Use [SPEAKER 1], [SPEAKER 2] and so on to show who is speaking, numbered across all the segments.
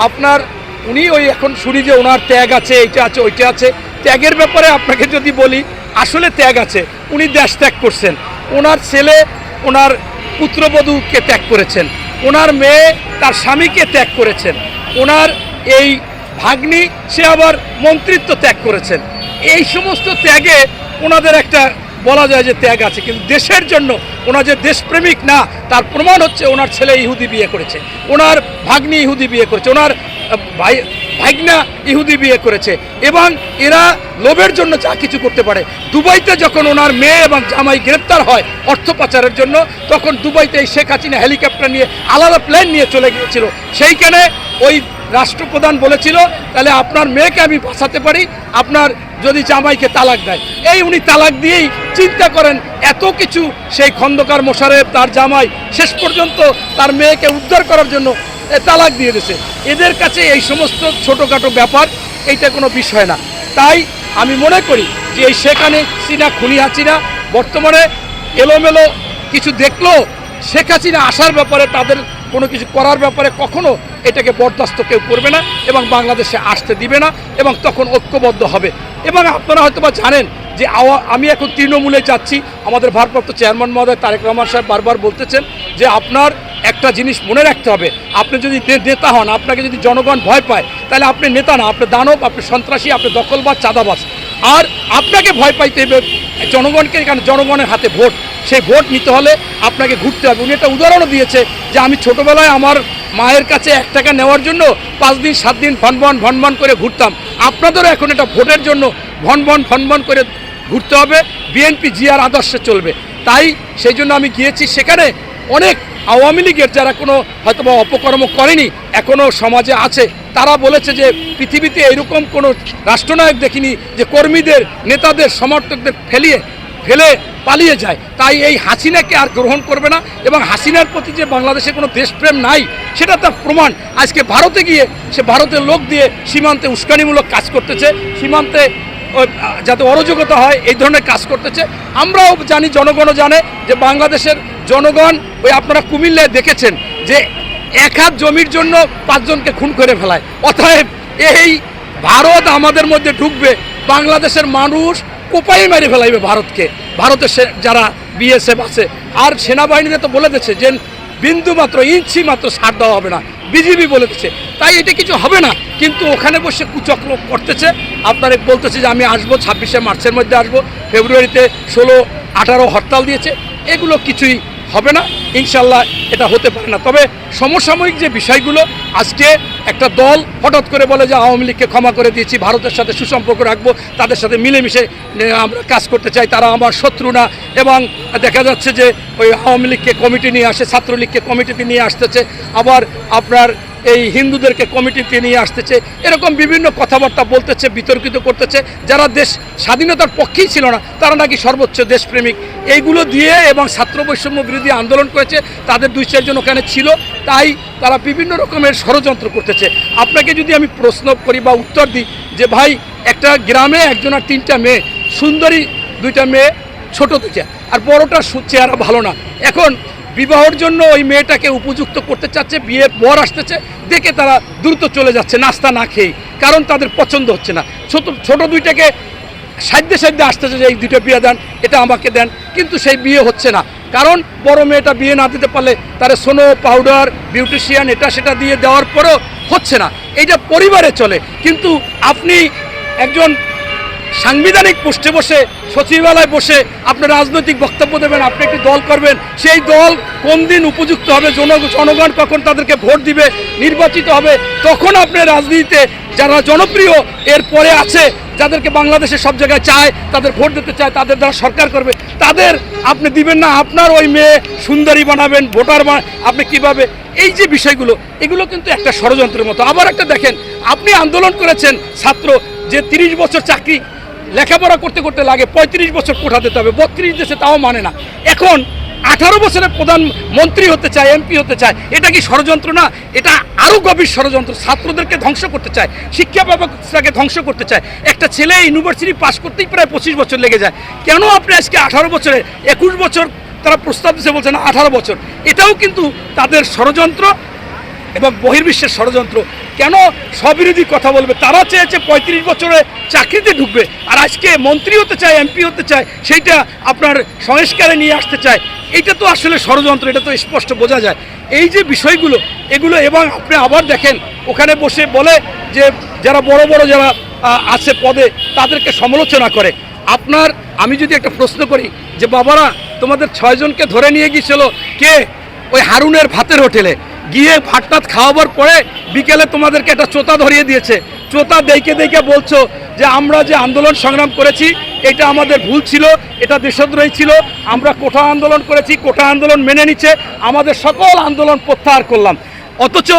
[SPEAKER 1] আপনার উনি ওই এখন শুনি যে ওনার ত্যাগ আছে, এইটা আছে, ওইটা আছে। ত্যাগের ব্যাপারে আপনাকে যদি বলি, আসলে ত্যাগ আছে। উনি দেশ ত্যাগ করছেন, ওনার ছেলে ওনার পুত্রবধূকে ত্যাগ করেছেন, ওনার মেয়ে তার স্বামীকে ত্যাগ করেছেন, ওনার এই ভাগ্নি সে আবার মন্ত্রিত্ব ত্যাগ করেছেন। এই সমস্ত ত্যাগে ওনাদের একটা বলা যায় যে ত্যাগ আছে, কিন্তু দেশের জন্য ওনার যে দেশপ্রেমিক না তার প্রমাণ হচ্ছে ওনার ছেলে ইহুদি বিয়ে করেছে, ওনার ভাগ্নি ইহুদি বিয়ে করেছে, ওনার ভাগনা ইহুদি বিয়ে করেছে, এবং এরা লোভের জন্য যা কিছু করতে পারে। দুবাইতে যখন ওনার মেয়ে এবং জামাই গ্রেপ্তার হয় অর্থ পাচারের জন্য, তখন দুবাইতে এই শেখ হাসিনা হেলিকপ্টার নিয়ে আলাদা প্লেন নিয়ে চলে গিয়েছিল। সেইখানে ওই রাষ্ট্রপ্রধান বলেছিল, তাহলে আপনার মেয়েকে আমি বাঁচাতে পারি আপনার যদি জামাইকে তালাক দেয়। এই উনি তালাক দিয়েই চিন্তা করেন এত কিছু, সেই খন্দকার মোশারেফ তার জামাই শেষ পর্যন্ত তার মেয়েকে উদ্ধার করার জন্য তালাক দিয়ে দিয়েছে। এদের কাছে এই সমস্ত ছোটোখাটো ব্যাপার এইটা কোনো বিষয় না। তাই আমি মনে করি যে এই শেখ হাসিনা খুনি হাসিনা বর্তমানে এলোমেলো কিছু দেখলেও শেখ হাসিনা আসার ব্যাপারে তাদের কোনো কিছু করার ব্যাপারে কখনো এটাকে বরদাস্ত কেউ করবে না এবং বাংলাদেশে আসতে দিবে না, এবং তখন ঐক্যবদ্ধ হবে। এবং আপনারা হয়তো বা জানেন যে আমি এখন তৃণমূলে যাচ্ছি, আমাদের ভারপ্রাপ্ত চেয়ারম্যান মহোদয় তারেক রহমান সাহেব বারবার বলতেছেন যে আপনার একটা জিনিস মনে রাখতে হবে, আপনি যদি নেতা হন, আপনাকে যদি জনগণ ভয় পায়, তাহলে আপনি নেতা না, আপনি দানব, আপনি সন্ত্রাসী, আপনি দখলবাজ, চাঁদাবাজ। আর আপনাকে ভয় পাইতে হবে জনগণকে, কারণ জনগণের হাতে ভোট, সেই ভোট নিতে হলে আপনাকে ঘুরতে হবে। উনি একটা উদাহরণও দিয়েছে যে আমি ছোটোবেলায় আমার মায়ের কাছে 1 টাকা নেওয়ার জন্য 5 দিন 7 দিন ভনভন করে ঘুরতাম। আপনাদেরও এখন এটা ভোটের জন্য ভনভন করে ঘুরতে হবে, বিএনপি জিয়ার আদর্শে চলবে। তাই সেই জন্য আমি গিয়েছি, সেখানে অনেক আওয়ামী লীগের যারা কোনো হয়তো বা অপকর্ম করেনি, এখনও সমাজে আছে, তারা বলেছে যে পৃথিবীতে এরকম কোনো রাষ্ট্রনায়ক দেখিনি যে কর্মীদের, নেতাদের, সমর্থকদের ফেলে পালিয়ে যায়। তাই এই হাসিনাকে আর গ্রহণ করবে না, এবং হাসিনার প্রতি যে বাংলাদেশে কোনো দেশপ্রেম নাই সেটা তার প্রমাণ। আজকে ভারতে গিয়ে সে ভারতের লোক দিয়ে সীমান্তে উস্কানিমূলক কাজ করতেছে, সীমান্তে যাতে অরাজকতা হয় এই ধরনের কাজ করতেছে। আমরাও জানি, জনগণও জানে যে বাংলাদেশের জনগণ, ওই আপনারা কুমিল্লায় দেখেছেন যে 1 হাত জমির জন্য 5 জনকে খুন করে ফেলায়। অতএব এই ভারত আমাদের মধ্যে ঢুকবে, বাংলাদেশের মানুষ কোপাই মেরে ফেলাইবে ভারতকে। ভারতের যারা বিএসএফ আছে আর সেনাবাহিনীরা তো বলে দিচ্ছে যে বিন্দু মাত্র, ইঞ্চি মাত্র ছাড় দেওয়া হবে না, বিজিবি বলে দিচ্ছে। তাই এটা কিছু হবে না, কিন্তু ওখানে বসে কুচক্র করতেছে। আপনারা বলতেছে যে আমি আসবো 26শে মার্চের মধ্যে আসবো, ফেব্রুয়ারিতে 16, 18 হরতাল দিয়েছে, এগুলো কিছুই হবে না, ইনশাল্লাহ এটা হতে পারে না। তবে সমসাময়িক যে বিষয়গুলো, আজকে একটা দল হঠাৎ করে বলে যে আওয়ামী লীগকে ক্ষমা করে দিয়েছি, ভারতের সাথে সুসম্পর্ক রাখবো, তাদের সাথে মিলেমিশে আমরা কাজ করতে চাই, তারা আমার শত্রু না। এবং দেখা যাচ্ছে যে ওই আওয়ামী লীগকে কমিটি নিয়ে আসে, ছাত্রলীগকে কমিটিতে নিয়ে আসতেছে, আবার আপনার এই হিন্দুদেরকে কমিটিতে নিয়ে আসতেছে, এরকম বিভিন্ন কথাবার্তা বলতেছে, বিতর্কিত করতেছে। যারা দেশ স্বাধীনতার পক্ষেই ছিল না তারা নাকি সর্বোচ্চ দেশপ্রেমিক, এইগুলো দিয়ে, এবং ছাত্র বৈষম্য বিরোধী আন্দোলন করেছে, তাদের 2-4 জন ওখানে ছিল, তাই তারা বিভিন্ন রকমের ষড়যন্ত্র করতেছে। আপনাকে যদি আমি প্রশ্ন করি বা উত্তর দিই যে ভাই, একটা গ্রামে একজন আর 3টা মেয়ে, সুন্দরী 2টা মেয়ে, ছোট 2টা, আর বড়টা চেহারা ভালো না। এখন বিবাহের জন্য ওই মেয়েটাকে উপযুক্ত করতে চাচ্ছে, বিয়ের বর আসতেছে, দেখে তারা দ্রুত চলে যাচ্ছে নাস্তা না খেয়েই, কারণ তাদের পছন্দ হচ্ছে না। ছোট 2টাকে সাধ্যে আসতেছে যে এই 2টা বিয়ে দেন, এটা আমাকে দেন, কিন্তু সেই বিয়ে হচ্ছে না। কারণ বড় মেয়েটা বিয়ে না দিতে পারলে তারা সোনো, পাউডার, বিউটিশিয়ান, এটা সেটা দিয়ে দেওয়ার পরেও হচ্ছে না। এইটা পরিবারে চলে, কিন্তু আপনি একজন সাংবিধানিক পোস্টে বসে, সচিবালয়ে বসে আপনি রাজনৈতিক বক্তব্য দেবেন, আপনি একটি দল করবেন, সেই দল কোন দিন উপযুক্ত হবে, জনগণ কখন তাদেরকে ভোট দিবে, নির্বাচিত হবে, তখন আপনি রাজনীতিতে যারা জনপ্রিয় এরপরে আছে, যাদেরকে বাংলাদেশে সব জায়গায় চায়, তাদের ভোট দিতে চায়, তাদের দ্বারা সরকার করবে, তাদের আপনি দিবেন না। আপনার ওই মেয়ে সুন্দরী বানাবেন, ভোটার আপনি কিভাবে, এই যে বিষয়গুলো, এগুলো কিন্তু একটা ষড়যন্ত্রের মতো। আবার একটা দেখেন, আপনি আন্দোলন করেছেন ছাত্র, যে 30 বছর চাকরি লেখাপড়া করতে করতে লাগে, 35 বছর কোঠা দিতে হবে, 32 দেশে তাও মানে না। এখন 18 বছরে প্রধানমন্ত্রী হতে চায়, এমপি হতে চায়, এটা কি ষড়যন্ত্র না? এটা আরও গভীর ষড়যন্ত্র। ছাত্রদেরকে ধ্বংস করতে চায়, শিক্ষা ব্যবস্থাকে ধ্বংস করতে চায়। একটা ছেলে ইউনিভার্সিটি পাস করতেই প্রায় 25 বছর লেগে যায়, কেন আপনি আজকে 18 বছরে 21 বছর তারা প্রস্তাব দিচ্ছে, বলছে না 18 বছর। এটাও কিন্তু তাদের ষড়যন্ত্র। এবং বহির্বিশ্বের ষড়যন্ত্র। কেন স্ববিরোধী কথা বলবে? তারা চেয়েছে 35 বছরে চাকরিতে ঢুকবে, আর আজকে মন্ত্রী হতে চায়, এমপি হতে চায়, সেইটা আপনার সংস্কারে নিয়ে আসতে চায়। এটা তো আসলে ষড়যন্ত্র, এটা তো স্পষ্ট বোঝা যায়। এই যে বিষয়গুলো, এগুলো, এবং আপনি আবার দেখেন ওখানে বসে বলে যে যারা বড় বড় যারা আছে পদে তাদেরকে সমালোচনা করে। আমি যদি একটা প্রশ্ন করি যে বাবারা, তোমাদের 6 জনকে ধরে নিয়ে গিয়েছিল কে? ওই হারুনের ভাতের হোটেলে গিয়ে ভাত টাত খাওয়াবার পরে বিকেলে তোমাদেরকে একটা চোতা ধরিয়ে দিয়েছে। চোতা দেখে দেখে বলছো যে আমরা যে আন্দোলন সংগ্রাম করেছি এটা আমাদের ভুল ছিল, এটা দেশদ্রোহী ছিল, আমরা কোঠা আন্দোলন করেছি, কোঠা আন্দোলন মেনে নিচ্ছে, আমাদের সকল আন্দোলন প্রত্যাহার করলাম। অথচ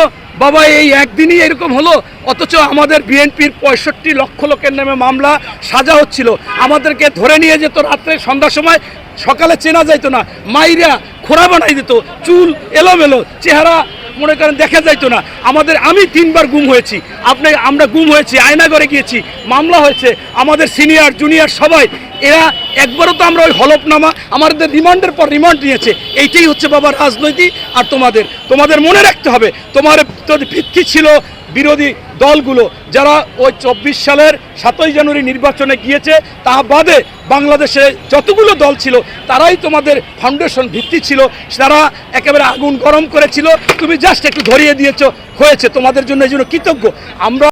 [SPEAKER 1] বাবা এই একদিনই এরকম হলো। অথচ আমাদের বিএনপির 65 লক্ষ লোকের নামে মামলা, সাজা হচ্ছিল, আমাদেরকে ধরে নিয়ে যেত রাত্রে সন্ধ্যার সময়, সকালে চেনা যাইতো না, মাইরা খোড়া বানাই দিত, চুল এলোমেলো, চেহারা মনে করেন দেখা যাইতো না। আমি 3 বার গুম হয়েছি, আমরা গুম হয়েছি, আয়নাগরে গিয়েছি, মামলা হয়েছে, আমাদের সিনিয়র জুনিয়র সবাই। এরা একবারও তো আমরা ওই হলফনামা, আমাদের রিমান্ডের পর রিমান্ড নিয়েছে। এইটাই হচ্ছে বাবা রাজনৈতিক। আর তোমাদের মনে রাখতে হবে, তোমার ভিত্তি ছিল বিরোধী দলগুলো, যারা ওই 24 সালের 7ই জানুয়ারি নির্বাচনে গিয়েছে, তা বাদে বাংলাদেশে যতগুলো দল ছিল তারাই তোমাদের ফাউন্ডেশন ভিত্তি ছিল। তারা একেবারে আগুন গরম করেছিল, তুমি জাস্ট একটু ধরিয়ে দিয়েছো, হয়েছে। তোমাদের জন্য এই জন্য কৃতজ্ঞ আমরা।